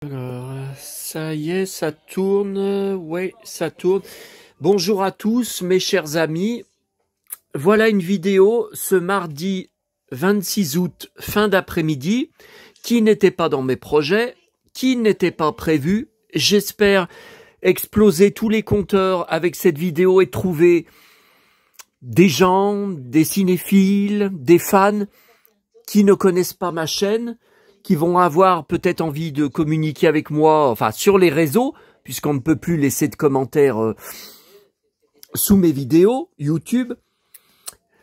Alors, ça y est, ça tourne. Ouais, ça tourne. Bonjour à tous, mes chers amis. Voilà une vidéo ce mardi 26 août, fin d'après-midi, qui n'était pas dans mes projets, qui n'était pas prévu. J'espère exploser tous les compteurs avec cette vidéo et trouver des gens, des cinéphiles, des fans qui ne connaissent pas ma chaîne, qui vont avoir peut-être envie de communiquer avec moi, enfin sur les réseaux, puisqu'on ne peut plus laisser de commentaires sous mes vidéos YouTube.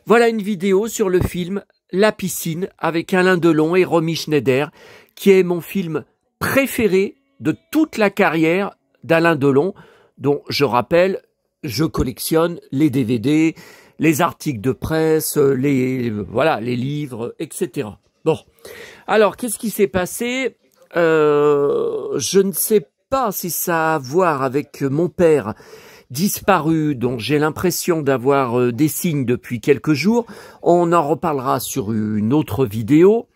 Voilà une vidéo sur le film La Piscine avec Alain Delon et Romy Schneider, qui est mon film préféré de toute la carrière d'Alain Delon, dont je rappelle, je collectionne les DVD, les articles de presse, les livres, etc. Bon, alors qu'est-ce qui s'est passé? Je ne sais pas si ça a à voir avec mon père disparu, dont j'ai l'impression d'avoir des signes depuis quelques jours. On en reparlera sur une autre vidéo.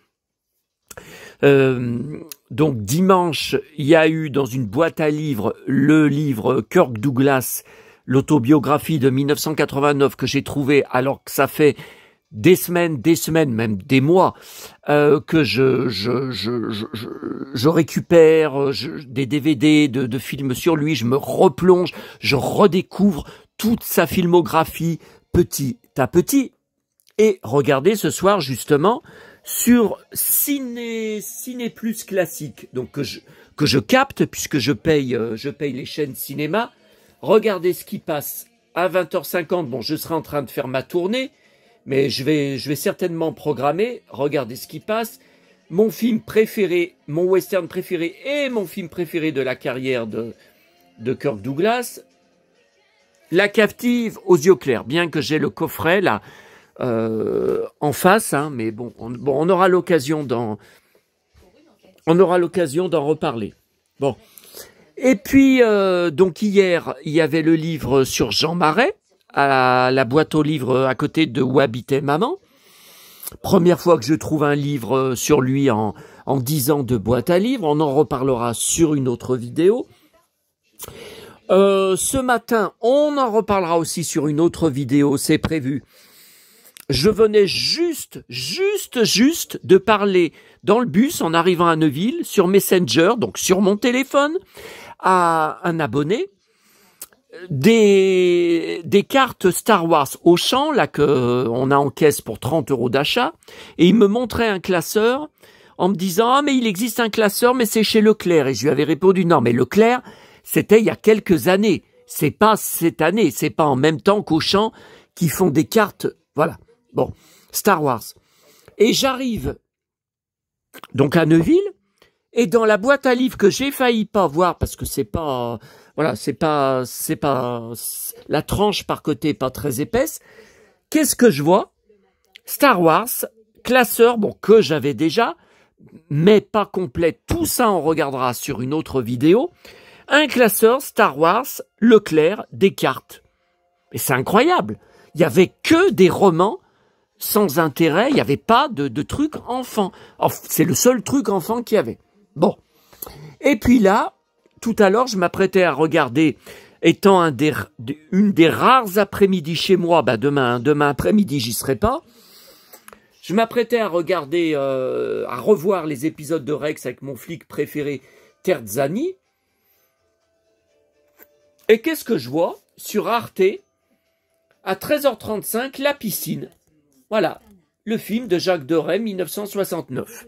Donc dimanche, il y a eu dans une boîte à livres le livre Kirk Douglas, l'autobiographie de 1989 que j'ai trouvé alors que ça fait des semaines, même des mois que je récupère des DVD de films sur lui, je me replonge, je redécouvre toute sa filmographie petit à petit. Et regardez ce soir justement sur Ciné Plus Classique, donc que je capte puisque je paye les chaînes cinéma. Regardez ce qui passe à 20h50. Bon, je serai en train de faire ma tournée, mais je vais certainement programmer. Regardez ce qui passe. Mon film préféré, mon western préféré et mon film préféré de la carrière de Kirk Douglas, La Captive aux yeux clairs. Bien que j'ai le coffret là en face, hein, mais bon, on aura l'occasion d'en reparler. Bon. Et puis, donc hier, il y avait le livre sur Jean Marais, à la boîte aux livres à côté de Où habitait maman. Première fois que je trouve un livre sur lui en 10 ans de boîte à livres. On en reparlera sur une autre vidéo. Ce matin, on en reparlera aussi sur une autre vidéo, c'est prévu. Je venais juste de parler dans le bus en arrivant à Neuville, sur Messenger, donc sur mon téléphone, à un abonné, des cartes Star Wars Auchan, là, qu'on a en caisse pour 30 € d'achat, et il me montrait un classeur en me disant « Ah, mais il existe un classeur, mais c'est chez Leclerc ». Et je lui avais répondu « Non, mais Leclerc, c'était il y a quelques années. C'est pas cette année, c'est pas en même temps qu'Auchan qui font des cartes, voilà. Bon, Star Wars. » Et j'arrive donc à Neuville, et dans la boîte à livres que j'ai failli pas voir parce que c'est pas, voilà, c'est pas la tranche par côté pas très épaisse. Qu'est-ce que je vois? Star Wars, classeur, bon, que j'avais déjà, mais pas complet. Tout ça, on regardera sur une autre vidéo. Un classeur Star Wars, Leclerc, des cartes. Et c'est incroyable. Il y avait que des romans sans intérêt. Il n'y avait pas de trucs enfants. C'est le seul truc enfant qu'il y avait. Bon. Et puis là, tout à l'heure, je m'apprêtais à regarder, étant une des rares après-midi chez moi, demain après-midi, j'y serai pas. Je m'apprêtais à regarder, à revoir les épisodes de Rex avec mon flic préféré, Terzani. Et qu'est-ce que je vois? Sur Arte, à 13h35, La Piscine. Voilà. Le film de Jacques Deray, 1969.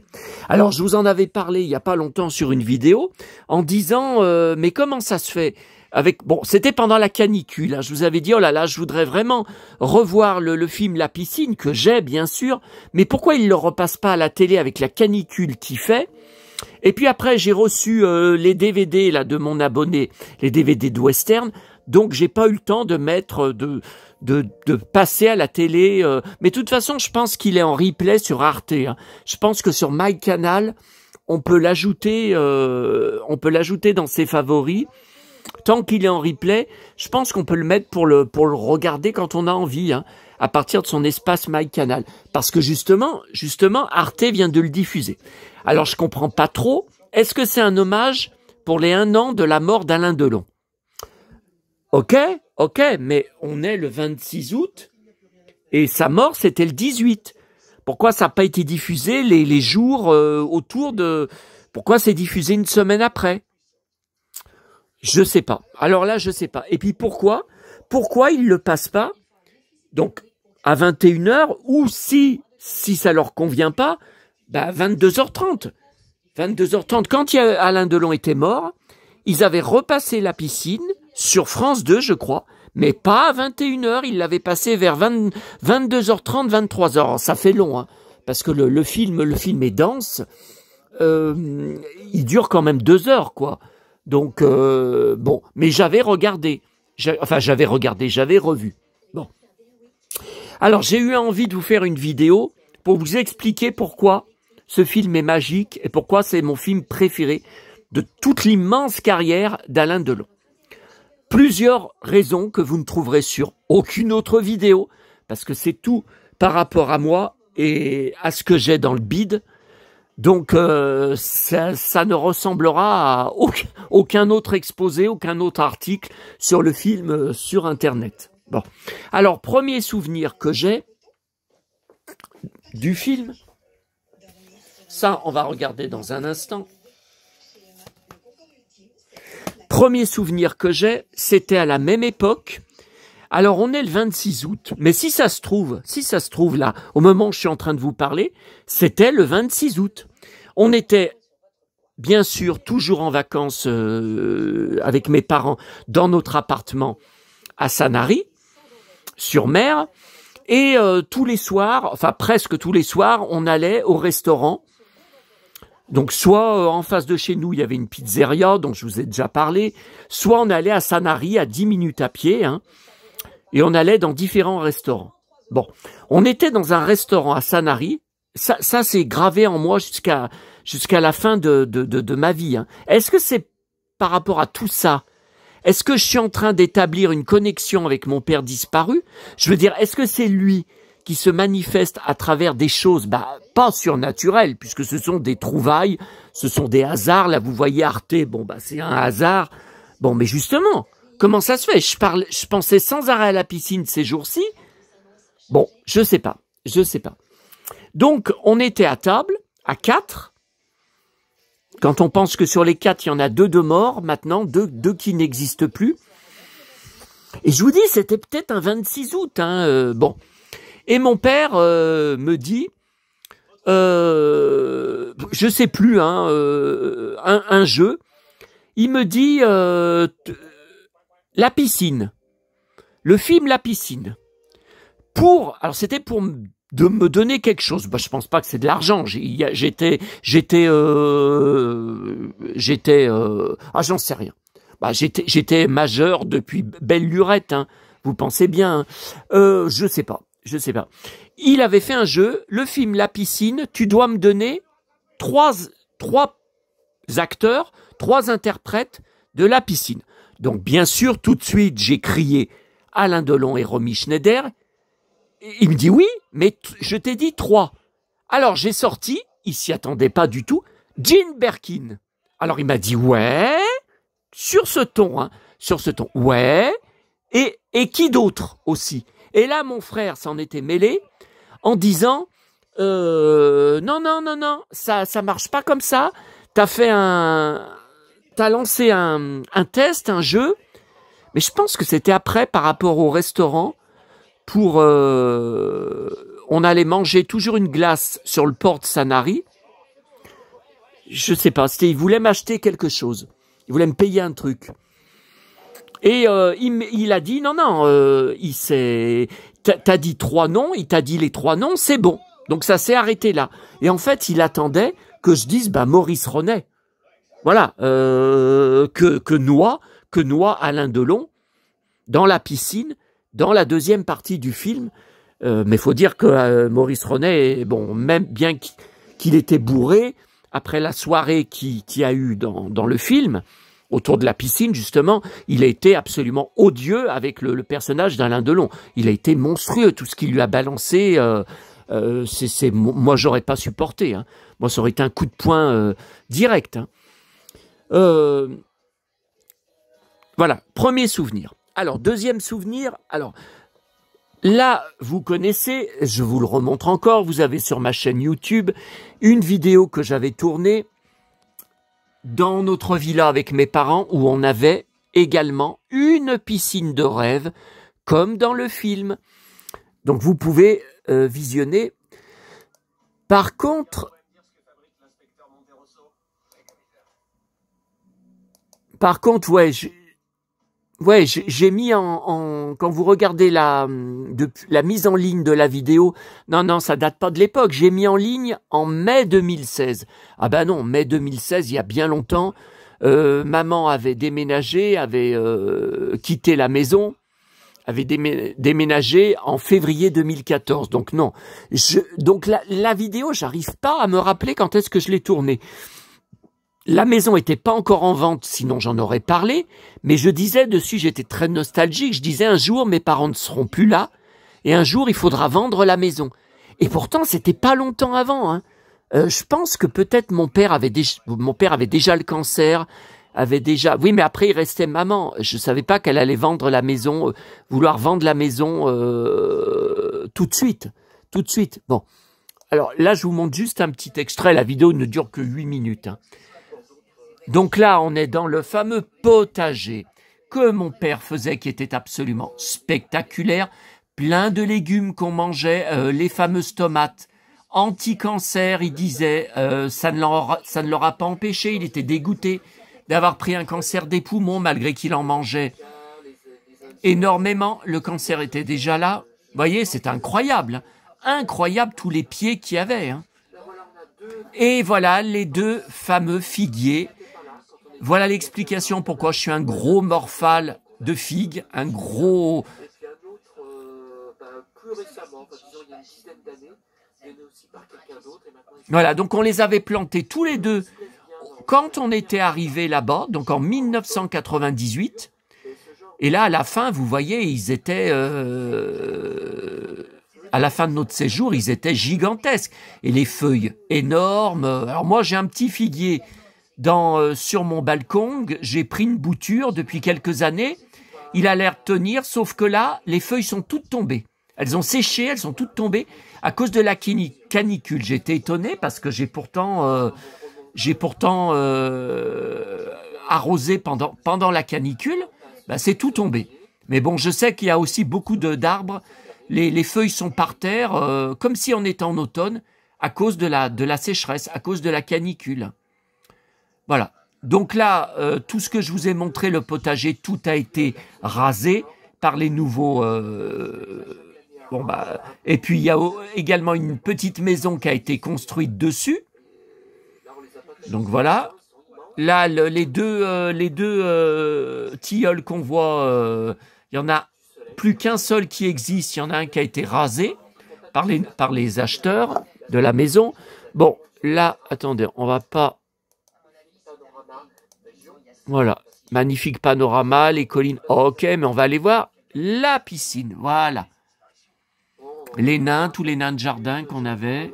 Alors, je vous en avais parlé il n'y a pas longtemps sur une vidéo, en disant, mais comment ça se fait avec... Bon, c'était pendant la canicule, hein, je vous avais dit, oh là là, je voudrais vraiment revoir le film La Piscine, que j'ai, bien sûr, mais pourquoi il ne le repasse pas à la télé avec la canicule qu'il fait? Et puis après, j'ai reçu les DVD là de mon abonné, les DVD de Western, donc j'ai pas eu le temps de mettre... de passer à la télé, mais de toute façon, je pense qu'il est en replay sur Arte. Hein. Je pense que sur MyCanal, on peut l'ajouter dans ses favoris. Tant qu'il est en replay, je pense qu'on peut le mettre pour le regarder quand on a envie, hein, à partir de son espace MyCanal. Parce que justement, Arte vient de le diffuser. Alors, je comprends pas trop. est-ce que c'est un hommage pour les 1 an de la mort d'Alain Delon? Ok, mais on est le 26 août et sa mort, c'était le 18. Pourquoi ça n'a pas été diffusé les jours autour de... Pourquoi c'est diffusé une semaine après? Je sais pas. Alors là, je sais pas. Et puis pourquoi ils ne le passent pas donc à 21h ou si ça leur convient pas, bah 22h30. 22h30, quand Alain Delon était mort, ils avaient repassé La Piscine sur France 2, je crois, mais pas à 21h, ils l'avaient passé vers 22h30, 23h. Ça fait long, hein, parce que le film est dense. Il dure quand même 2 heures, quoi. Donc, bon, mais j'avais regardé. J'avais revu. Bon. Alors, j'ai eu envie de vous faire une vidéo pour vous expliquer pourquoi ce film est magique et pourquoi c'est mon film préféré de toute l'immense carrière d'Alain Delon. Plusieurs raisons que vous ne trouverez sur aucune autre vidéo, parce que c'est tout par rapport à moi et à ce que j'ai dans le bide. Donc, ça ne ressemblera à aucun autre exposé, aucun autre article sur le film sur Internet. Bon. Alors, premier souvenir que j'ai du film, ça, on va regarder dans un instant. Premier souvenir que j'ai, c'était à la même époque. Alors, on est le 26 août, mais si ça se trouve là, au moment où je suis en train de vous parler, c'était le 26 août. On était, bien sûr, toujours en vacances avec mes parents dans notre appartement à Sanary, sur mer, et tous les soirs, enfin presque tous les soirs, on allait au restaurant. Donc soit en face de chez nous, il y avait une pizzeria dont je vous ai déjà parlé, soit on allait à Sanary à 10 minutes à pied, hein, et on allait dans différents restaurants. Bon, on était dans un restaurant à Sanary, ça c'est gravé en moi jusqu'à la fin de ma vie. Hein. Est-ce que c'est par rapport à tout ça? Est-ce que je suis en train d'établir une connexion avec mon père disparu? Je veux dire, est-ce que c'est lui qui se manifeste à travers des choses, pas surnaturelles, puisque ce sont des trouvailles, ce sont des hasards. Là, vous voyez Arte, bon, c'est un hasard. Bon, mais justement, comment ça se fait? Je pensais sans arrêt à La Piscine ces jours-ci. Bon, je sais pas. Donc, on était à table, à 4. Quand on pense que sur les 4, il y en a 2 de morts, maintenant, 2 qui n'existent plus. Et je vous dis, c'était peut-être un 26 août, hein, bon. Et mon père me dit, je sais plus, hein, un jeu. Il me dit La Piscine, le film La Piscine. Alors c'était pour de me donner quelque chose. Je pense pas que c'est de l'argent. J'étais, j'en sais rien. J'étais majeur depuis belle lurette. Hein. Vous pensez bien. Hein. Je sais pas. Il avait fait un jeu, le film La Piscine, tu dois me donner 3 acteurs, 3 interprètes de La Piscine. Donc bien sûr, tout de suite, j'ai crié Alain Delon et Romy Schneider. Il me dit oui, mais je t'ai dit 3. Alors j'ai sorti, il s'y attendait pas du tout, Jane Birkin. Alors il m'a dit ouais, sur ce ton, ouais, et qui d'autre aussi? Et là, mon frère s'en était mêlé en disant non, ça marche pas comme ça. T'as lancé un test, un jeu, mais je pense que c'était après par rapport au restaurant pour on allait manger toujours une glace sur le port de Sanary. Je sais pas, il voulait m'acheter quelque chose. Il voulait me payer un truc. Et il a dit non, t'as dit 3 noms, il t'a dit les 3 noms, c'est bon. Donc ça s'est arrêté là. Et en fait, il attendait que je dise Maurice Ronet. Voilà, que noie Alain Delon dans La Piscine, dans la deuxième partie du film. Mais faut dire que Maurice Ronet, bon, même bien qu'il était bourré après la soirée qu'il y a eu dans le film. Autour de La Piscine, justement, il a été absolument odieux avec le personnage d'Alain Delon. Il a été monstrueux, tout ce qu'il lui a balancé. Moi, j'aurais pas supporté. Hein. Moi, ça aurait été un coup de poing direct. Hein. Voilà, premier souvenir. Alors, deuxième souvenir, alors, là, vous connaissez, je vous le remontre encore, vous avez sur ma chaîne YouTube une vidéo que j'avais tournée dans notre villa avec mes parents où on avait également une piscine de rêve comme dans le film. Donc vous pouvez visionner. Par contre, ouais, j'ai mis quand vous regardez la mise en ligne de la vidéo, non, ça date pas de l'époque, j'ai mis en ligne en mai 2016. Ah ben non, mai 2016, il y a bien longtemps, maman avait déménagé, avait quitté la maison, avait déménagé en février 2014. Donc non, donc la vidéo, j'arrive pas à me rappeler quand est-ce que je l'ai tournée. La maison était pas encore en vente, sinon j'en aurais parlé, mais je disais dessus, j'étais très nostalgique, je disais un jour mes parents ne seront plus là, et un jour il faudra vendre la maison. Et pourtant c'était pas longtemps avant, hein. Je pense que peut-être mon père avait déjà le cancer, oui, mais après il restait maman, je savais pas qu'elle allait vendre la maison, vouloir vendre la maison tout de suite. Bon, alors là je vous montre juste un petit extrait, la vidéo ne dure que 8 minutes, hein. Donc là, on est dans le fameux potager que mon père faisait, qui était absolument spectaculaire, plein de légumes qu'on mangeait, les fameuses tomates, anti-cancer, il disait, ça ne l'aura pas empêché, il était dégoûté d'avoir pris un cancer des poumons malgré qu'il en mangeait énormément, le cancer était déjà là, vous voyez, c'est incroyable, incroyable tous les pieds qu'il y avait, hein. Et voilà les deux fameux figuiers. Voilà l'explication pourquoi je suis un gros morphale de figues, un gros... Voilà, donc on les avait plantés tous les deux quand on était arrivé là-bas, donc en 1998. Et là, à la fin, vous voyez, ils étaient... à la fin de notre séjour, ils étaient gigantesques. Et les feuilles énormes. Alors moi, j'ai un petit figuier... sur mon balcon, j'ai pris une bouture depuis quelques années, il a l'air de tenir, sauf que là, les feuilles sont toutes tombées. Elles ont séché, elles sont toutes tombées à cause de la canicule. J'étais étonné parce que j'ai pourtant arrosé pendant la canicule, ben, c'est tout tombé. Mais bon, je sais qu'il y a aussi beaucoup d'arbres, les feuilles sont par terre, comme si on était en automne, à cause de la sécheresse, à cause de la canicule. Voilà, donc là, tout ce que je vous ai montré, le potager, tout a été rasé par les nouveaux... et puis il y a également une petite maison qui a été construite dessus. Donc voilà, là les deux tilleuls qu'on voit, il y en a plus qu'un seul qui existe, il y en a un qui a été rasé par les acheteurs de la maison. Bon, là, attendez, on va pas... Voilà, magnifique panorama, les collines. Ok, mais on va aller voir la piscine. Voilà. Les nains, tous les nains de jardin qu'on avait.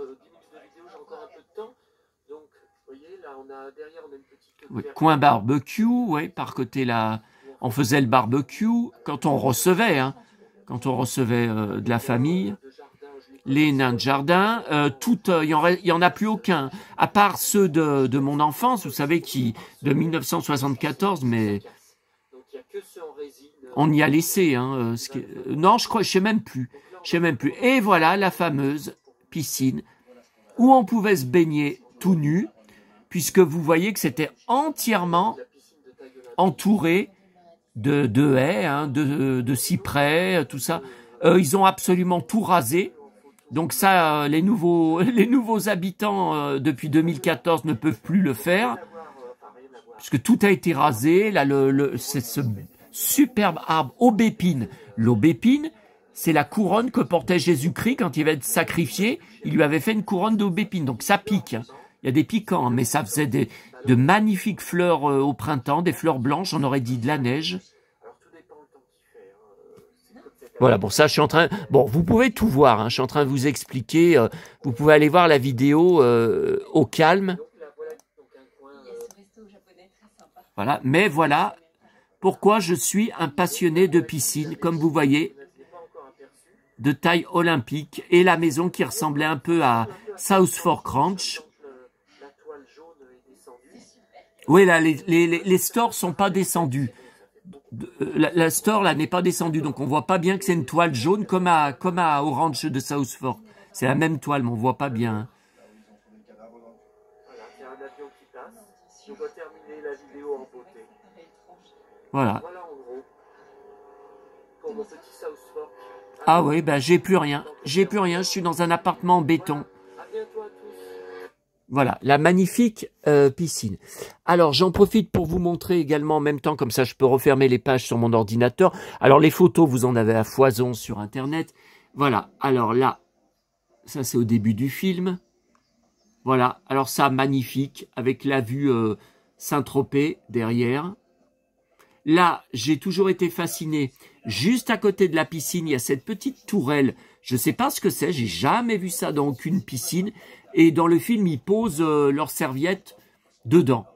Oui, coin barbecue, oui, par côté là. On faisait le barbecue quand on recevait, hein, de la famille. Les nains de jardin, il y en a plus aucun, à part ceux de mon enfance, vous savez, de 1974, mais on y a laissé, hein, non, je sais même plus. Et voilà la fameuse piscine où on pouvait se baigner tout nu, puisque vous voyez que c'était entièrement entouré de haies, hein, de cyprès, tout ça. Ils ont absolument tout rasé. Donc ça, les nouveaux habitants depuis 2014 ne peuvent plus le faire, puisque tout a été rasé. Là, c'est ce superbe arbre aubépine. L'aubépine, c'est la couronne que portait Jésus-Christ quand il va être sacrifié. Il lui avait fait une couronne d'aubépine. Donc ça pique, hein. Il y a des piquants, hein, mais ça faisait de magnifiques fleurs au printemps, des fleurs blanches, on aurait dit de la neige. Voilà, bon, ça, je suis en train... Bon, vous pouvez tout voir, hein, je suis en train de vous expliquer. Vous pouvez aller voir la vidéo au calme. Voilà, mais voilà pourquoi je suis un passionné de piscine, comme vous voyez, de taille olympique, et la maison qui ressemblait un peu à South Fork Ranch. Oui, là, les stores sont pas descendus. La store, là, n'est pas descendue, donc on voit pas bien que c'est une toile jaune, comme à Orange de South Fork. C'est la même toile, mais on voit pas bien. Hein. Voilà. Ah oui, ben j'ai plus rien. J'ai plus rien, je suis dans un appartement en béton. Voilà, la magnifique piscine. Alors, j'en profite pour vous montrer également en même temps, comme ça je peux refermer les pages sur mon ordinateur. Alors, les photos, vous en avez à foison sur Internet. Voilà, alors là, ça c'est au début du film. Voilà, alors ça, magnifique, avec la vue Saint-Tropez derrière. Là, j'ai toujours été fasciné. Juste à côté de la piscine, il y a cette petite tourelle. Je ne sais pas ce que c'est, j'ai jamais vu ça dans aucune piscine. Et dans le film, ils posent leurs serviettes dedans.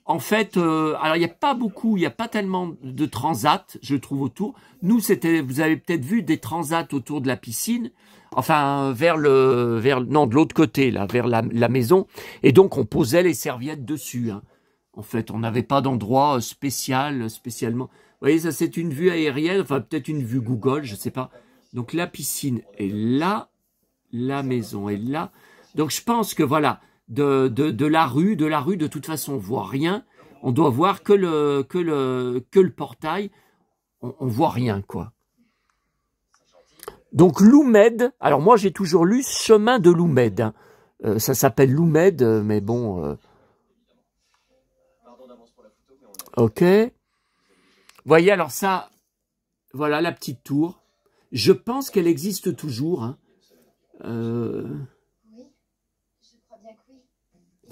En fait, alors il n'y a pas beaucoup, il n'y a pas tellement de transats, je trouve, autour. Nous, vous avez peut-être vu des transats autour de la piscine, enfin non, de l'autre côté, là, vers la maison. Et donc, on posait les serviettes dessus. Hein. En fait, on n'avait pas d'endroit spécialement. Vous voyez, ça c'est une vue aérienne, enfin peut-être une vue Google, je ne sais pas. Donc la piscine est là, la maison est là. Donc je pense que voilà, de la rue, de toute façon, on voit rien. On doit voir que le portail. On voit rien, quoi. Donc Loumed, alors moi j'ai toujours lu Chemin de Loumed. Hein. Ça s'appelle Loumed, mais bon. Ok. Voyez, alors ça, voilà la petite tour. Je pense qu'elle existe toujours. Hein.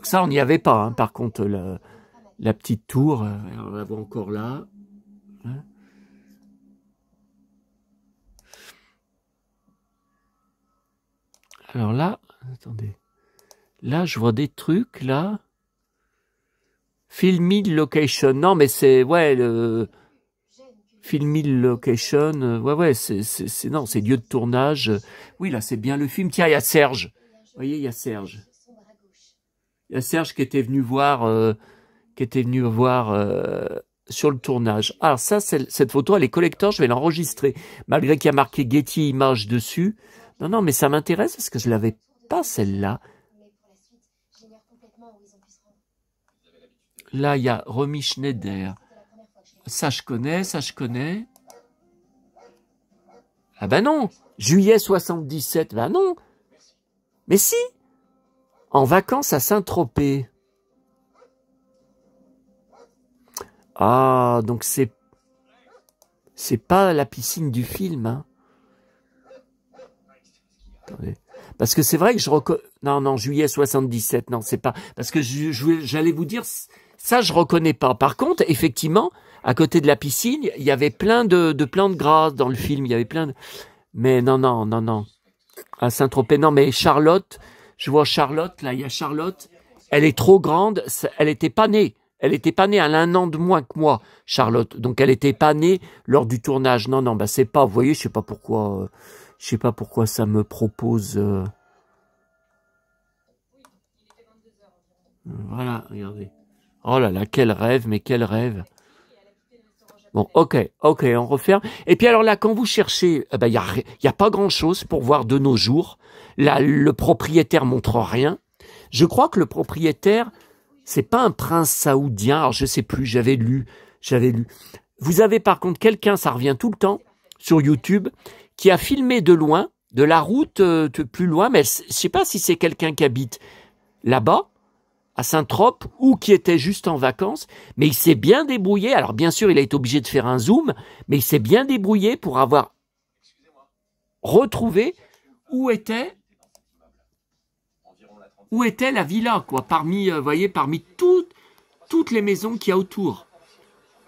Ça, on n'y avait pas, hein. Par contre, la petite tour, on la voit encore là. Hein. Alors là, attendez. Là, je vois des trucs, là. Filming location. Non, mais c'est, ouais, le filming location. Ouais, non, c'est lieu de tournage. Oui, là, c'est bien le film. Tiens, il y a Serge. Vous voyez, il y a Serge. Il y a Serge qui était venu voir, sur le tournage. Alors ça, cette photo, elle est collector, je vais l'enregistrer. Malgré qu'il y a marqué Getty Images dessus. Non, mais ça m'intéresse parce que je l'avais pas, celle-là. Là, il y a Romy Schneider. Ça, je connais. Ah ben non, juillet 77, ben non. Mais si, en vacances à Saint-Tropez. Ah, donc c'est pas la piscine du film, hein. Attendez. Parce que c'est vrai que je reconnais... Non, juillet 77, non, c'est pas... Parce que j'allais vous dire, ça, je reconnais pas. Par contre, effectivement, à côté de la piscine, il y avait plein de plantes grasses dans le film. Il y avait plein de... Mais non. À Saint-Tropez, non, mais Charlotte, je vois Charlotte, là, il y a Charlotte. Elle est trop grande, elle n'était pas née. Elle n'était pas née, elle a 1 an de moins que moi, Charlotte. Donc, elle n'était pas née lors du tournage. Non, bah, c'est pas... Vous voyez, je sais pas pourquoi ça me propose... Voilà, regardez. Oh là là, quel rêve, mais quel rêve. Bon, ok, on referme. Et puis alors là, quand vous cherchez, il y a pas grand-chose pour voir de nos jours. Là, le propriétaire montre rien. Je crois que le propriétaire, c'est pas un prince saoudien. Alors, je sais plus, j'avais lu. Vous avez par contre quelqu'un, ça revient tout le temps, sur YouTube, qui a filmé de loin, de la route plus loin, mais je sais pas si c'est quelqu'un qui habite là-bas, à Saint-Tropez, ou qui était juste en vacances, mais il s'est bien débrouillé. Alors bien sûr, il a été obligé de faire un zoom, mais il s'est bien débrouillé pour avoir retrouvé où était la villa, quoi, parmi toutes les maisons qu'il y a autour.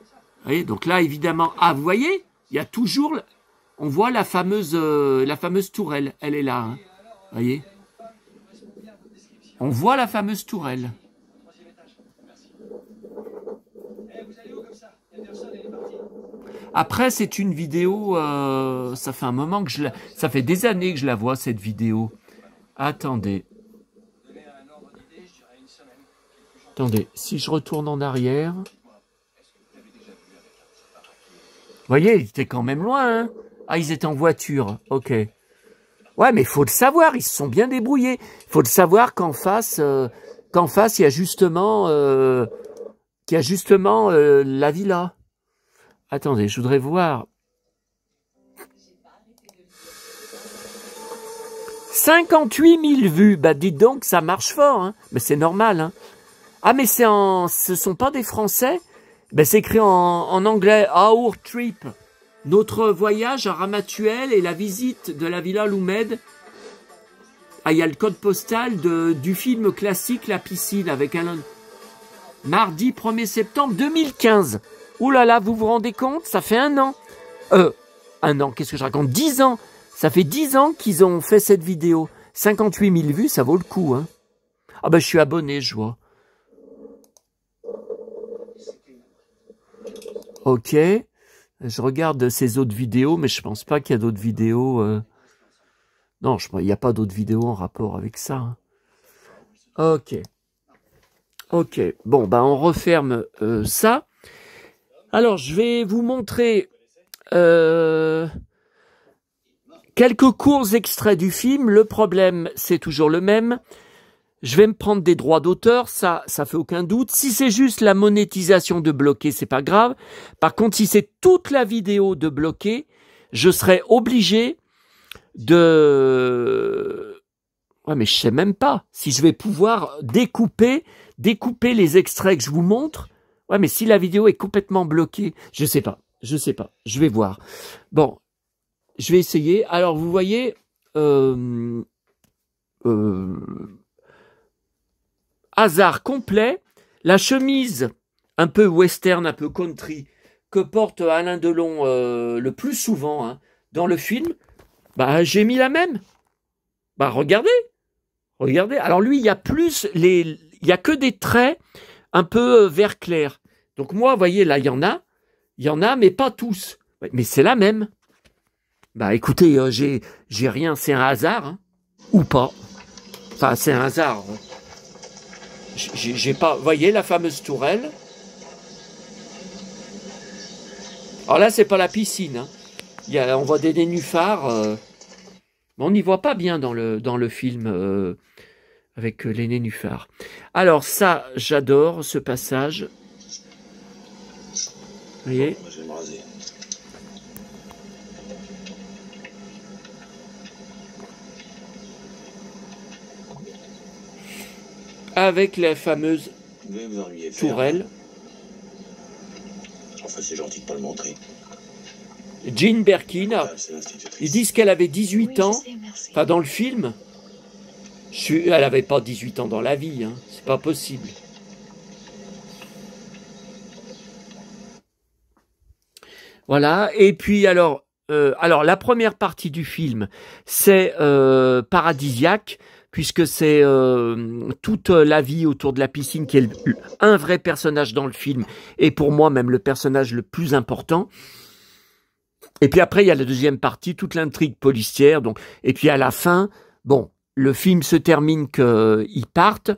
Vous voyez, donc là, évidemment, vous voyez, il y a toujours, on voit la fameuse tourelle, elle est là, hein, vous voyez. On voit la fameuse tourelle. Après, c'est une vidéo, ça fait un moment que ça fait des années que je la vois, cette vidéo. Attendez. Attendez, si je retourne en arrière... Vous voyez, ils étaient quand même loin, hein. Ah, ils étaient en voiture, ok. Ouais, mais il faut le savoir, ils se sont bien débrouillés. Il faut le savoir qu'en face, il y a justement, la villa. Attendez, je voudrais voir. 58 000 vues, bah dites donc, ça marche fort, hein. Mais c'est normal, hein. Ah, mais ce sont pas des Français? Ben, c'est écrit en anglais, Our Trip. Notre voyage à Ramatuelle et la visite de la Villa Loumed. Ah, il y a le code postal du film classique La Piscine avec Alain. Mardi 1er septembre 2015. Ouh là là, vous vous rendez compte? Ça fait un an. Un an, qu'est-ce que je raconte? 10 ans. Ça fait 10 ans qu'ils ont fait cette vidéo. 58 000 vues, ça vaut le coup, hein. Ah ben, je suis abonné, je vois. Ok. Je regarde ces autres vidéos, mais je pense pas qu'il y a d'autres vidéos. Non, il n'y a pas d'autres vidéos en rapport avec ça, hein. Ok. Ok. Bon, ben on referme ça. Alors, je vais vous montrer quelques courts extraits du film. Le problème, c'est toujours le même. Je vais me prendre des droits d'auteur, ça fait aucun doute. Si c'est juste la monétisation de bloquer, c'est pas grave. Par contre, si c'est toute la vidéo de bloquer, je serai obligé de... Ouais, mais je sais même pas si je vais pouvoir découper les extraits que je vous montre. Ouais, mais si la vidéo est complètement bloquée, je sais pas, je vais voir. Bon, je vais essayer. Alors, vous voyez... hasard complet, la chemise un peu western, un peu country, que porte Alain Delon le plus souvent, hein, dans le film, bah j'ai mis la même. Bah regardez. Alors lui, il y a que des traits un peu vert clair. Donc moi, vous voyez, là, il y en a, mais pas tous. Mais c'est la même. Bah écoutez, j'ai rien, c'est un hasard, hein, ou pas. Enfin, c'est un hasard. J'ai pas... Vous voyez la fameuse tourelle? Alors là, c'est pas la piscine, hein. On voit des nénuphars. Mais on n'y voit pas bien dans le film avec les nénuphars. Alors ça, j'adore ce passage. Vous voyez? Je vais me raser. Avec la fameuse tourelle. Enfin, c'est gentil de pas le montrer. Jean Birkin, ils disent qu'elle avait 18 ans, enfin dans le film. Elle n'avait pas 18 ans dans la vie, hein. C'est pas possible. Voilà, et puis alors la première partie du film, c'est paradisiaque, puisque c'est toute la vie autour de la piscine qui est un vrai personnage dans le film, et pour moi même le personnage le plus important. Et puis après, il y a la deuxième partie, toute l'intrigue policière. Donc, et puis à la fin, bon, le film se termine qu'ils partent,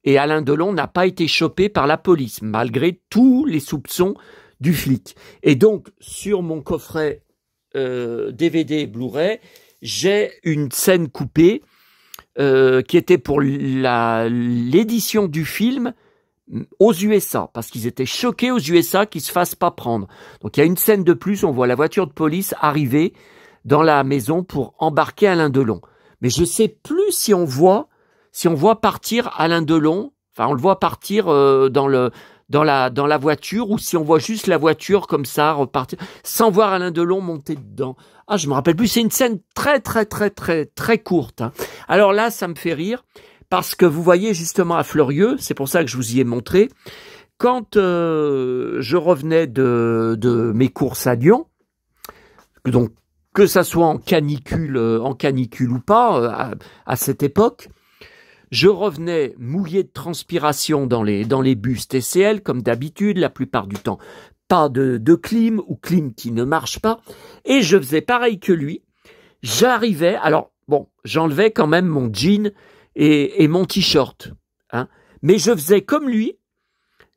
et Alain Delon n'a pas été chopé par la police, malgré tous les soupçons du flic. Et donc, sur mon coffret DVD Blu-ray, j'ai une scène coupée qui était pour l'édition du film aux USA, parce qu'ils étaient choqués aux USA qu'ils se fassent pas prendre. Donc il y a une scène de plus, on voit la voiture de police arriver dans la maison pour embarquer Alain Delon. Mais je sais plus si on voit partir Alain Delon, enfin on le voit partir dans la voiture, ou si on voit juste la voiture comme ça repartir, sans voir Alain Delon monter dedans. Ah, je me rappelle plus, c'est une scène très très très très très courte, hein. Alors là, ça me fait rire, parce que vous voyez justement à Fleurieux, c'est pour ça que je vous y ai montré, quand je revenais de mes courses à Lyon, donc que ça soit en canicule ou pas, à cette époque, Je revenais mouillé de transpiration dans les bus TCL, comme d'habitude, la plupart du temps. Pas de clim ou clim qui ne marche pas. Et je faisais pareil que lui. J'arrivais, alors bon, j'enlevais quand même mon jean et mon t-shirt. Hein, mais je faisais comme lui.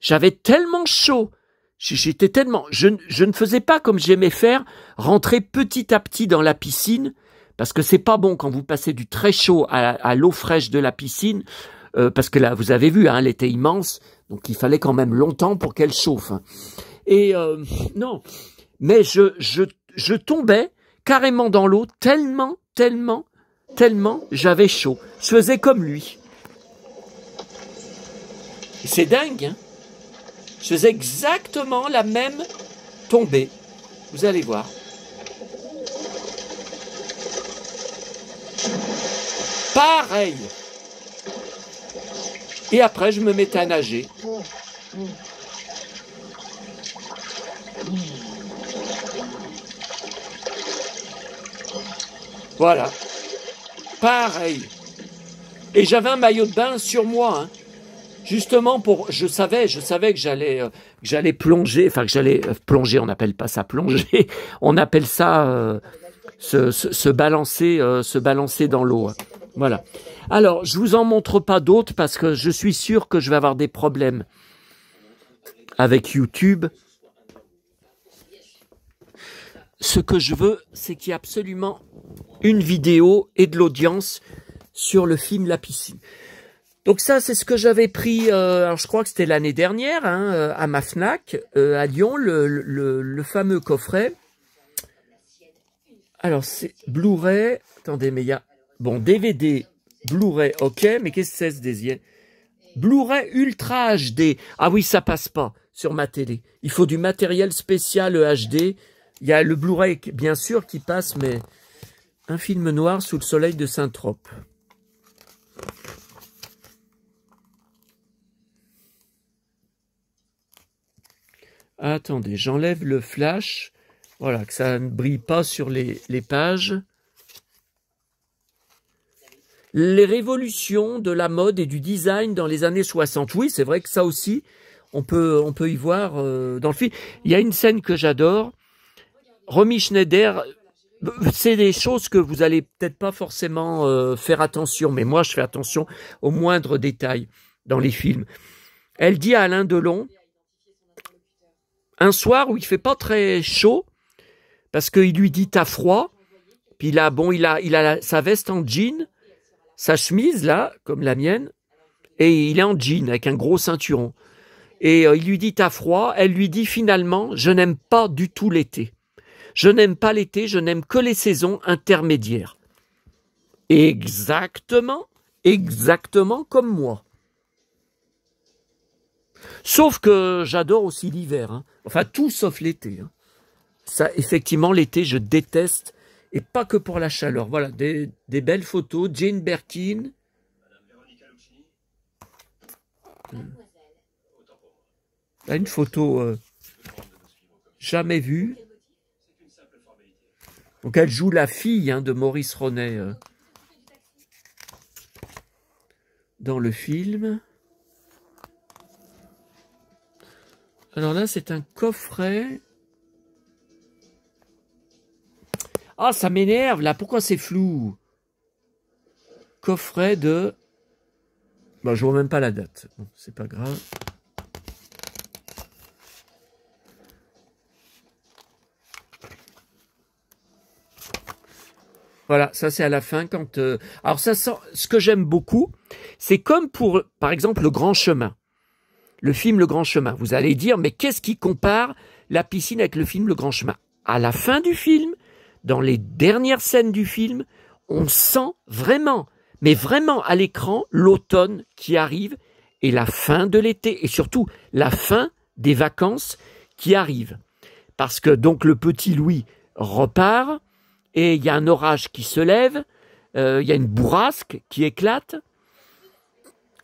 J'avais tellement chaud. J'étais tellement... Je ne faisais pas comme j'aimais faire, rentrer petit à petit dans la piscine, parce que c'est pas bon quand vous passez du très chaud à l'eau fraîche de la piscine, parce que là, vous avez vu, hein, elle était immense, donc il fallait quand même longtemps pour qu'elle chauffe. Et non, mais je tombais carrément dans l'eau, tellement j'avais chaud. Je faisais comme lui. C'est dingue, hein? Je faisais exactement la même tombée. Vous allez voir. Pareil. Et après, je me mettais à nager. Voilà. Pareil. Et j'avais un maillot de bain sur moi, hein. Justement pour, je savais que j'allais plonger, enfin que j'allais plonger, on n'appelle pas ça plonger, on appelle ça se balancer dans l'eau. Voilà. Alors, je vous en montre pas d'autres parce que je suis sûr que je vais avoir des problèmes avec YouTube. Ce que je veux, c'est qu'il y ait absolument une vidéo et de l'audience sur le film La Piscine. Donc ça, c'est ce que j'avais pris, alors je crois que c'était l'année dernière, hein, à ma Fnac, à Lyon, le fameux coffret. Alors c'est Blu-ray, attendez, mais il y a, bon, DVD, Blu-ray, ok, mais qu'est-ce que c'est ce désir? Blu-ray Ultra HD, ah oui, ça passe pas sur ma télé. Il faut du matériel spécial HD, il y a le Blu-ray, bien sûr, qui passe, mais un film noir sous le soleil de Saint-Trope. Attendez, j'enlève le flash. Voilà, que ça ne brille pas sur les pages. Les révolutions de la mode et du design dans les années 60. Oui, c'est vrai que ça aussi, on peut y voir dans le film. Il y a une scène que j'adore. Romy Schneider, c'est des choses que vous allez peut-être pas forcément faire attention, mais moi je fais attention aux moindres détails dans les films. Elle dit à Alain Delon, un soir où il fait pas très chaud, parce qu'il lui dit t'as froid, puis là, bon, il a sa veste en jean, sa chemise là, comme la mienne, et il est en jean avec un gros ceinturon. Et il lui dit t'as froid, elle lui dit finalement je n'aime pas du tout l'été. Je n'aime pas l'été, je n'aime que les saisons intermédiaires. Exactement comme moi. Sauf que j'adore aussi l'hiver, hein. Enfin tout sauf l'été. Hein. Ça, effectivement, l'été, je déteste, et pas que pour la chaleur. Voilà, des belles photos. Jane Birkin. Là, une photo jamais vue. Donc elle joue la fille, hein, de Maurice Ronet dans le film. Alors là, c'est un coffret. Ah, ça m'énerve, là. Pourquoi c'est flou? Coffret de... Bon, je vois même pas la date. Bon, c'est pas grave. Voilà, ça c'est à la fin quand... Alors ça sent... Ce que j'aime beaucoup, c'est comme pour, par exemple, Le Grand Chemin. Le film Le Grand Chemin. Vous allez dire, mais qu'est-ce qui compare la piscine avec le film Le Grand Chemin? À la fin du film, dans les dernières scènes du film, on sent vraiment, mais vraiment à l'écran, l'automne qui arrive et la fin de l'été et surtout la fin des vacances qui arrivent. Parce que donc le petit Louis repart et il y a un orage qui se lève, il y a une bourrasque qui éclate.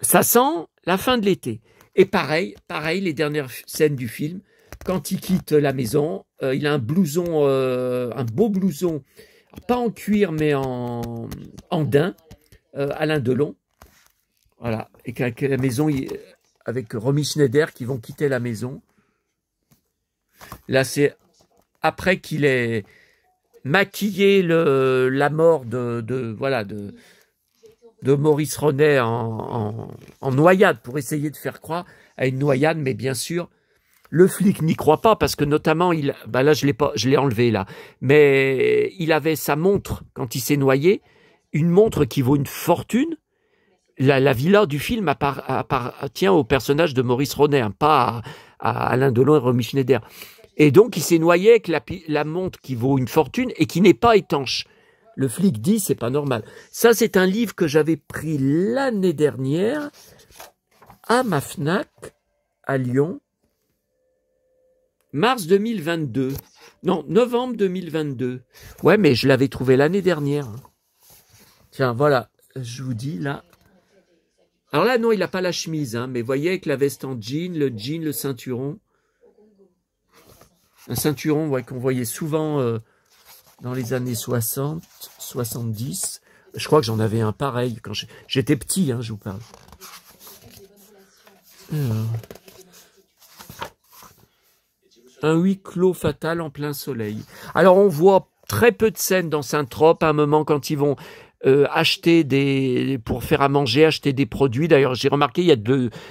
Ça sent la fin de l'été. Et pareil, les dernières scènes du film, quand il quitte la maison, il a un blouson, un beau blouson, pas en cuir mais en daim, Alain Delon. Voilà. Et qu'avec la maison, avec Romy Schneider qui vont quitter la maison. Là, c'est après qu'il ait maquillé la mort de Maurice Ronet en noyade pour essayer de faire croire à une noyade, mais bien sûr, le flic n'y croit pas parce que notamment, là je l'ai enlevé là, mais il avait sa montre quand il s'est noyé, une montre qui vaut une fortune. La villa du film appartient au personnage de Maurice Ronet, hein, pas à Alain Delon et Romy Schneider. Et donc, il s'est noyé avec la montre qui vaut une fortune et qui n'est pas étanche. Le flic dit, c'est pas normal. Ça, c'est un livre que j'avais pris l'année dernière à ma Fnac, à Lyon, mars 2022. Non, novembre 2022. Ouais, mais je l'avais trouvé l'année dernière. Tiens, voilà, je vous dis, là. Alors là, non, il n'a pas la chemise, hein, mais vous voyez, avec la veste en jean, le ceinturon. Un ceinturon ouais, qu'on voyait souvent dans les années 60, 70. Je crois que j'en avais un pareil quand j'étais petit, hein, je vous parle. Un huis clos fatal en plein soleil. Alors on voit très peu de scènes dans Saint-Trope à un moment quand ils vont acheter pour faire à manger, acheter des produits. D'ailleurs, j'ai remarqué,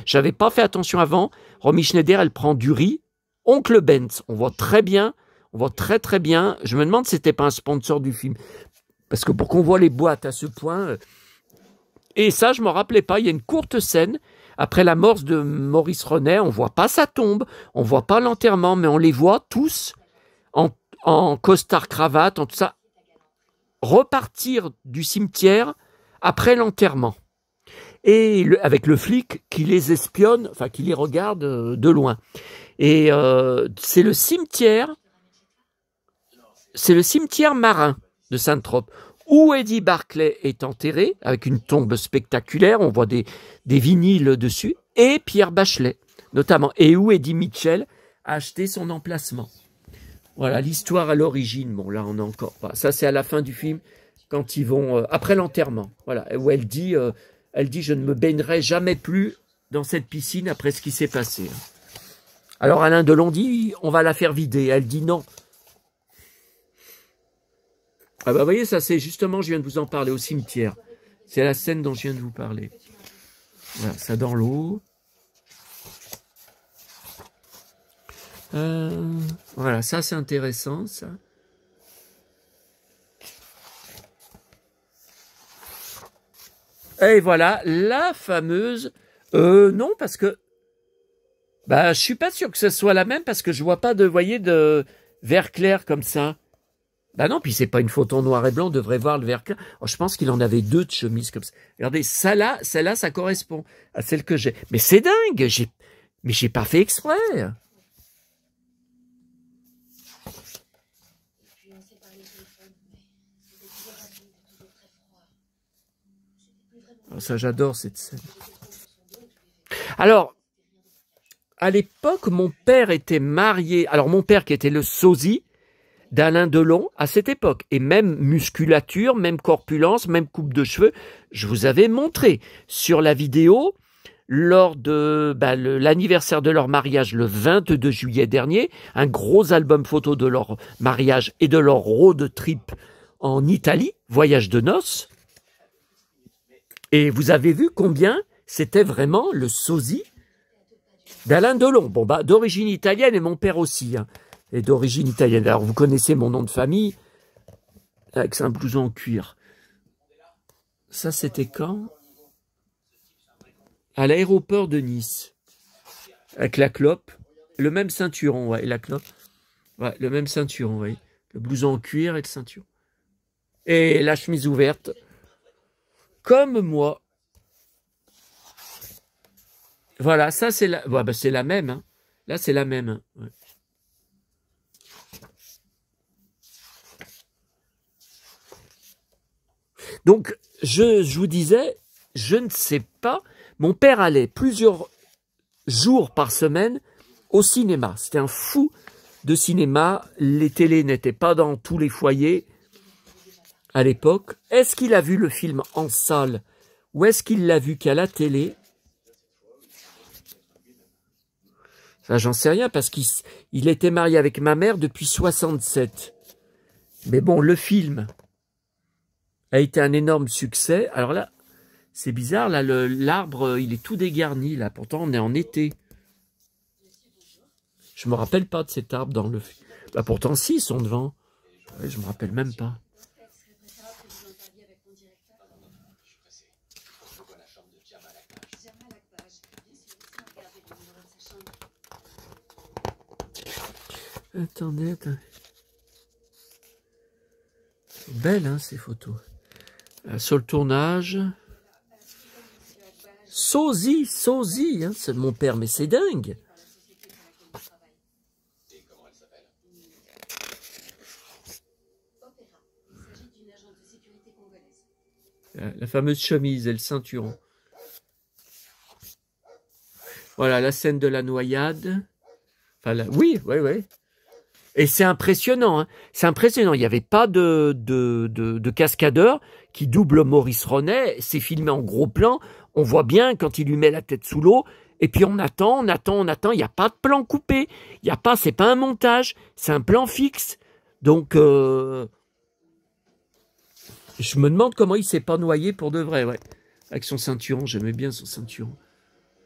j'avais pas fait attention avant. Romy Schneider, elle prend du riz. Oncle Benz, on voit très bien, on voit très très bien. Je me demande si c'était pas un sponsor du film. Parce que pour qu'on voit les boîtes à ce point... Et ça, je m'en rappelais pas. Il y a une courte scène. Après la mort de Maurice Ronet, on voit pas sa tombe, on voit pas l'enterrement, mais on les voit tous en costard cravate, en tout ça, repartir du cimetière après l'enterrement. Et avec le flic qui les espionne, enfin qui les regarde de loin. Et c'est le cimetière marin de Saint-Trope, où Eddie Barclay est enterré, avec une tombe spectaculaire, on voit des vinyles dessus, et Pierre Bachelet, notamment, et où Eddie Mitchell a acheté son emplacement. Voilà, l'histoire à l'origine, bon là on n'a encore pas, ça c'est à la fin du film, quand ils vont, après l'enterrement, voilà, où elle dit, je ne me baignerai jamais plus dans cette piscine après ce qui s'est passé. Alors Alain Delon dit, on va la faire vider. Elle dit non. Ah bah vous voyez, ça c'est justement, je viens de vous en parler au cimetière. C'est la scène dont je viens de vous parler. Voilà, ça dans l'eau. Voilà, ça c'est intéressant, ça. Et voilà, la fameuse... non, parce que... Bah, je suis pas sûr que ce soit la même parce que je vois pas de, voyez, de vert clair comme ça. Bah non, puis c'est pas une photo en noir et blanc, on devrait voir le vert clair. Alors, je pense qu'il en avait deux de chemises comme ça. Regardez, celle-là, ça correspond à celle que j'ai. Mais c'est dingue, mais j'ai pas fait exprès. Alors, ça, j'adore cette scène. Alors, à l'époque, mon père était marié. Alors, mon père qui était le sosie d'Alain Delon à cette époque. Et même musculature, même corpulence, même coupe de cheveux. Je vous avais montré sur la vidéo lors de l'anniversaire de leur mariage le 22 juillet dernier. Un gros album photo de leur mariage et de leur road trip en Italie, voyage de noces. Et vous avez vu combien c'était vraiment le sosie d'Alain Delon. Bon, bah, d'origine italienne et mon père aussi. Hein, est d'origine italienne. Alors, vous connaissez mon nom de famille avec un blouson en cuir. Ça, c'était quand? À l'aéroport de Nice. Avec la clope. Le même ceinturon, ouais, et la clope. Ouais, le même ceinturon, ouais. Le blouson en cuir et le ceinturon. Et la chemise ouverte. Comme moi. Voilà, ça c'est la... Ouais, bah, c'est la même. Hein. Là, c'est la même. Hein. Ouais. Donc, je vous disais, je ne sais pas. Mon père allait plusieurs jours par semaine au cinéma. C'était un fou de cinéma. Les télés n'étaient pas dans tous les foyers à l'époque. Est-ce qu'il a vu le film en salle Où est-ce qu'il l'a vu? Qu'à la télé? Ça, j'en sais rien, parce qu'il était marié avec ma mère depuis 67. Mais bon, le film a été un énorme succès. Alors là, c'est bizarre, là, l'arbre, il est tout dégarni, là. Pourtant, on est en été. Je me rappelle pas de cet arbre dans le film. Bah, pourtant, si, ils sont devant. Ouais, je me rappelle même pas. Attendez. Belles, hein, ces photos. Sur le tournage. Sosie, hein, c'est mon père, mais c'est dingue. La fameuse chemise et le ceinturon. Voilà, la scène de la noyade. Enfin, oui. Et c'est impressionnant, hein. C'est impressionnant. Il n'y avait pas de cascadeur qui double Maurice Ronet. C'est filmé en gros plan. On voit bien quand il lui met la tête sous l'eau. Et puis on attend. Il n'y a pas de plan coupé. C'est pas un montage. C'est un plan fixe. Donc, je me demande comment il s'est pas noyé pour de vrai, ouais. Avec son ceinturon, j'aimais bien son ceinturon.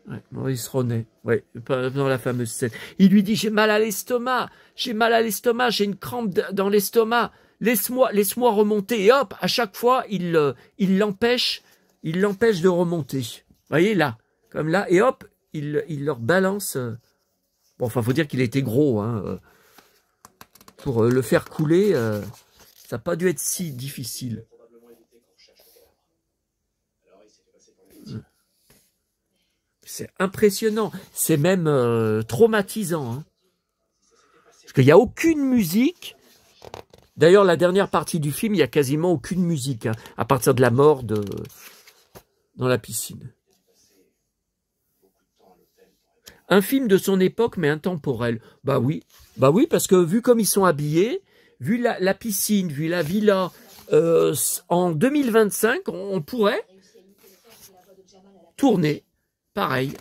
Ouais, Maurice Ronet, ouais, dans la fameuse scène. Il lui dit, j'ai mal à l'estomac, j'ai une crampe dans l'estomac, laisse-moi remonter. Et hop, à chaque fois, il l'empêche de remonter. Vous voyez, là, comme là, et hop, il leur balance. Bon, enfin, faut dire qu'il était gros, hein. Pour le faire couler, ça n'a pas dû être si difficile. C'est impressionnant, c'est même traumatisant. Hein. Parce qu'il n'y a aucune musique. D'ailleurs, la dernière partie du film, il n'y a quasiment aucune musique, hein, à partir de la mort dans la piscine. Un film de son époque, mais intemporel. Bah oui, parce que vu comme ils sont habillés, vu la piscine, vu la villa, en 2025, on pourrait tourner pareil,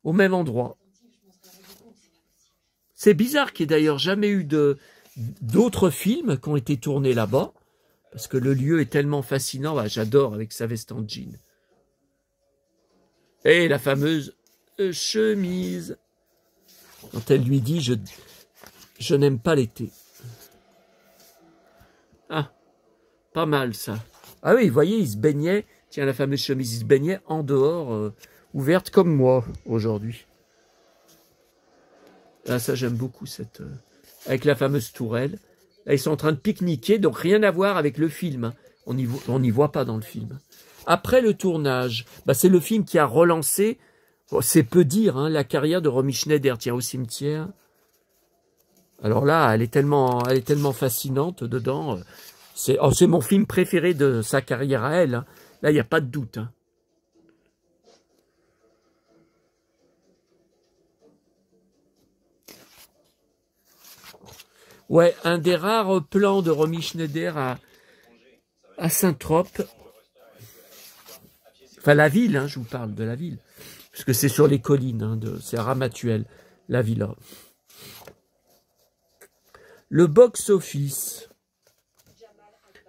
au même endroit. C'est bizarre qu'il n'y ait d'ailleurs jamais eu d'autres films qui ont été tournés là-bas, parce que le lieu est tellement fascinant. Bah, j'adore avec sa veste en jean. Et la fameuse chemise, quand elle lui dit je n'aime pas l'été. Ah, pas mal ça. Ah oui, vous voyez, il se baignait, tiens, la fameuse chemise, il se baignait en dehors, ouverte comme moi aujourd'hui. Là, ça j'aime beaucoup cette avec la fameuse tourelle. Là, ils sont en train de pique-niquer, donc rien à voir avec le film. Hein. On n'y voit pas dans le film. Après le tournage, bah, c'est le film qui a relancé, c'est peu dire, hein, la carrière de Romy Schneider. Tiens, au cimetière. Alors là, elle est tellement fascinante dedans. C'est mon film préféré de sa carrière à elle. Hein. Là, il n'y a pas de doute. Hein. Ouais, un des rares plans de Romy Schneider à Saint-Trope. Enfin, la ville, hein, je vous parle de la ville. Parce que c'est sur les collines, hein, c'est à Ramatuelle, la villa. Le box-office.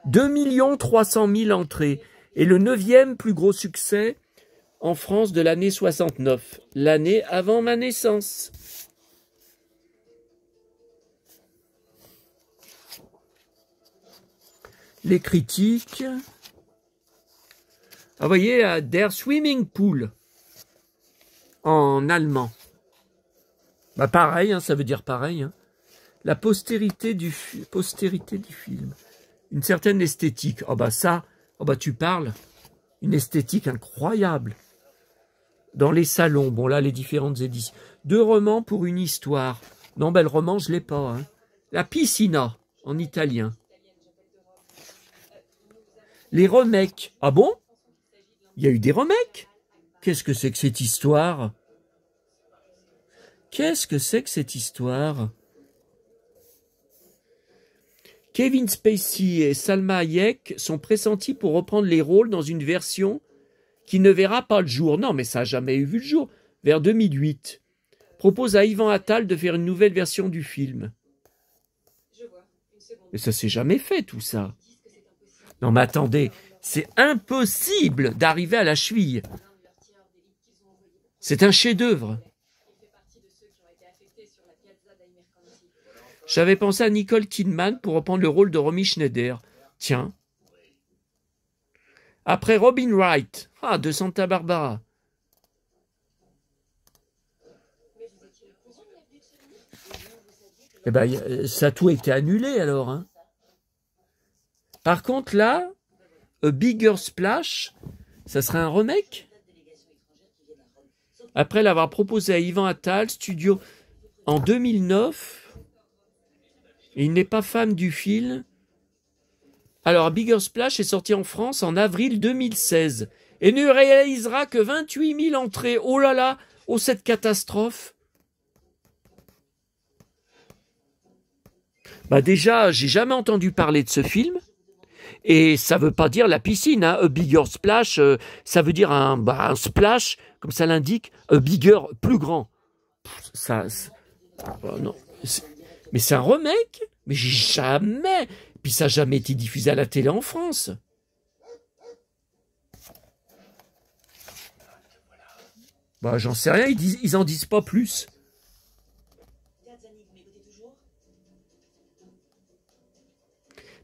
2 300 000 entrées. Et le 9e plus gros succès en France de l'année 69. L'année avant ma naissance. Les critiques. Ah, vous voyez, Der Swimming Pool. En allemand. Bah pareil, hein, ça veut dire pareil. Hein. La postérité du film. Une certaine esthétique. Oh bah ça, oh bah tu parles. Une esthétique incroyable. Dans les salons, bon là les différentes éditions. 2 romans pour une histoire. Non, ben le roman je l'ai pas. Hein. La Piscina, en italien. Les remakes. Ah bon? Il y a eu des remakes? Qu'est-ce que c'est que cette histoire? Qu'est-ce que c'est que cette histoire? Kevin Spacey et Salma Hayek sont pressentis pour reprendre les rôles dans une version qui ne verra pas le jour. Non, mais ça n'a jamais vu le jour. Vers 2008. Propose à Ivan Attal de faire une nouvelle version du film. Mais ça s'est jamais fait, tout ça. Non, mais attendez, c'est impossible d'arriver à la cheville. C'est un chef-d'œuvre. J'avais pensé à Nicole Kidman pour reprendre le rôle de Romy Schneider. Tiens. Après Robin Wright, de Santa Barbara. Eh ben, ça a tout été annulé alors. Hein. Par contre, là, A Bigger Splash, ça serait un remake. Après l'avoir proposé à Ivan Attal, studio en 2009, et il n'est pas fan du film. Alors, A Bigger Splash est sorti en France en avril 2016 et ne réalisera que 28 000 entrées. Oh là là, oh cette catastrophe. Bah déjà, j'ai jamais entendu parler de ce film. Et ça veut pas dire la piscine, hein. A bigger splash, ça veut dire un splash, comme ça l'indique, a bigger, plus grand. Non. Mais c'est un remake. Mais jamais. Puis ça n'a jamais été diffusé à la télé en France. Bah j'en sais rien, ils en disent pas plus.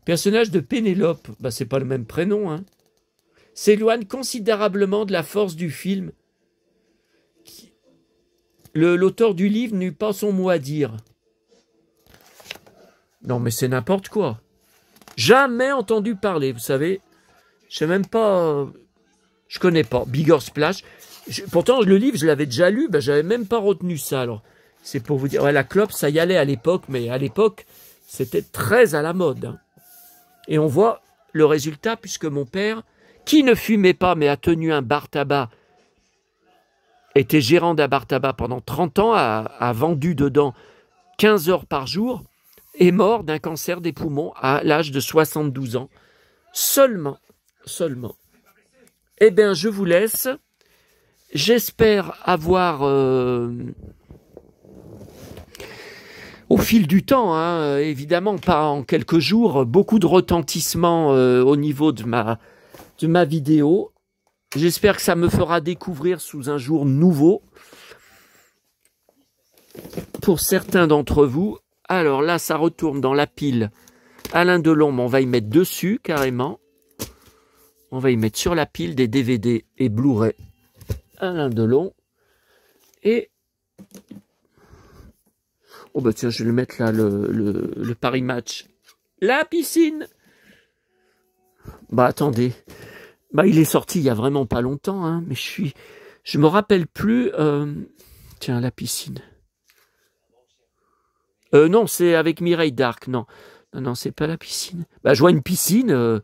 Personnage de Pénélope, bah c'est pas le même prénom, hein. S'éloigne considérablement de la force du film. L'auteur du livre n'eut pas son mot à dire. Non mais c'est n'importe quoi. Jamais entendu parler, vous savez. Je sais même pas. Je connais pas. Bigger Splash. Pourtant le livre je l'avais déjà lu, bah j'avais même pas retenu ça. Alors c'est pour vous dire, ouais, la clope ça y allait à l'époque, mais à l'époque c'était très à la mode. Hein. Et on voit le résultat, puisque mon père, qui ne fumait pas mais a tenu un bar tabac, était gérant d'un bar tabac pendant 30 ans, a vendu dedans 15 heures par jour, est mort d'un cancer des poumons à l'âge de 72 ans. Seulement. Eh bien, je vous laisse. J'espère avoir... au fil du temps, hein, évidemment pas en quelques jours, beaucoup de retentissement au niveau de ma vidéo. J'espère que ça me fera découvrir sous un jour nouveau pour certains d'entre vous. Alors là, ça retourne dans la pile Alain Delon, mais on va y mettre dessus carrément. On va y mettre sur la pile des DVD et Blu-ray Alain Delon. Et oh bah tiens, je vais le mettre là, le Paris Match. La piscine. Bah attendez. Bah il est sorti il y a vraiment pas longtemps, hein, mais je me rappelle plus. Tiens, la piscine. Non, c'est avec Mireille Darc, non. Non, c'est pas la piscine. Bah je vois une piscine.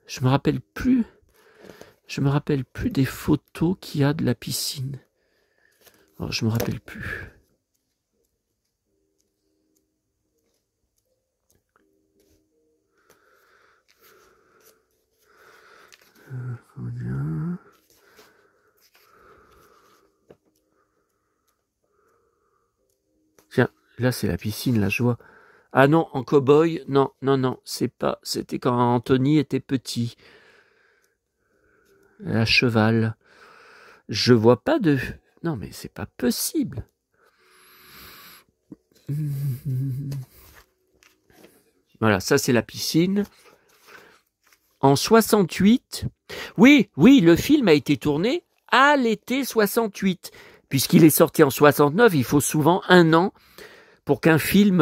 Je me rappelle plus. Je me rappelle plus des photos qu'il y a de la piscine. Alors, je me rappelle plus. Tiens, là c'est la piscine, là je vois. Ah non, en cow-boy, non, c'est pas. C'était quand Anthony était petit. À cheval. Je vois pas de. Non mais c'est pas possible. Voilà, ça c'est la piscine. En 68, oui, le film a été tourné à l'été 68. Puisqu'il est sorti en 69, il faut souvent 1 an pour qu'un film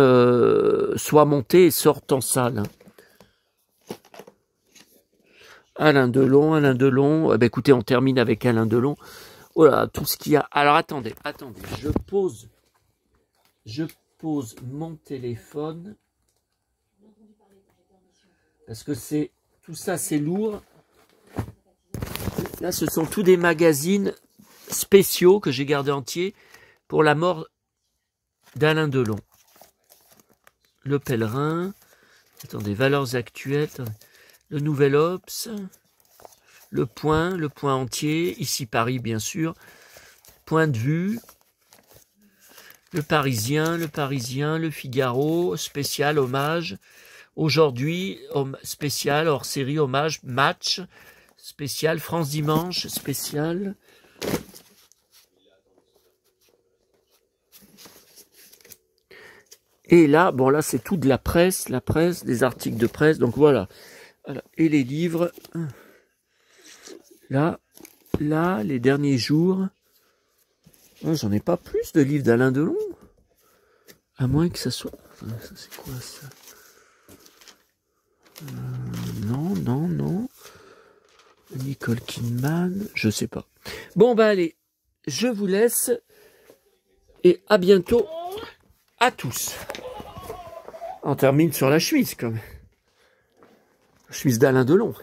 soit monté et sorte en salle. Alain Delon. Eh ben, écoutez, on termine avec Alain Delon. Voilà, tout ce qu'il y a. Alors attendez, je pose mon téléphone parce que tout ça c'est lourd. Là, ce sont tous des magazines spéciaux que j'ai gardés entiers pour la mort d'Alain Delon. Le Pèlerin. Attendez, valeurs actuelles. Le Nouvel Obs. Le Point entier, ici Paris bien sûr, Point de vue, le Parisien, le Figaro, spécial, hommage, aujourd'hui, spécial, hors série, hommage, match, spécial, France Dimanche, spécial. Et là, bon là c'est tout de la presse, des articles de presse, donc voilà. Et les livres, là, les derniers jours, j'en ai pas plus de livres d'Alain Delon, à moins que ça soit... Ça c'est quoi ça? Non. Nicole Kidman, je sais pas. Bon bah allez, je vous laisse, et à bientôt à tous. On termine sur la chemise quand même. La chemise d'Alain Delon.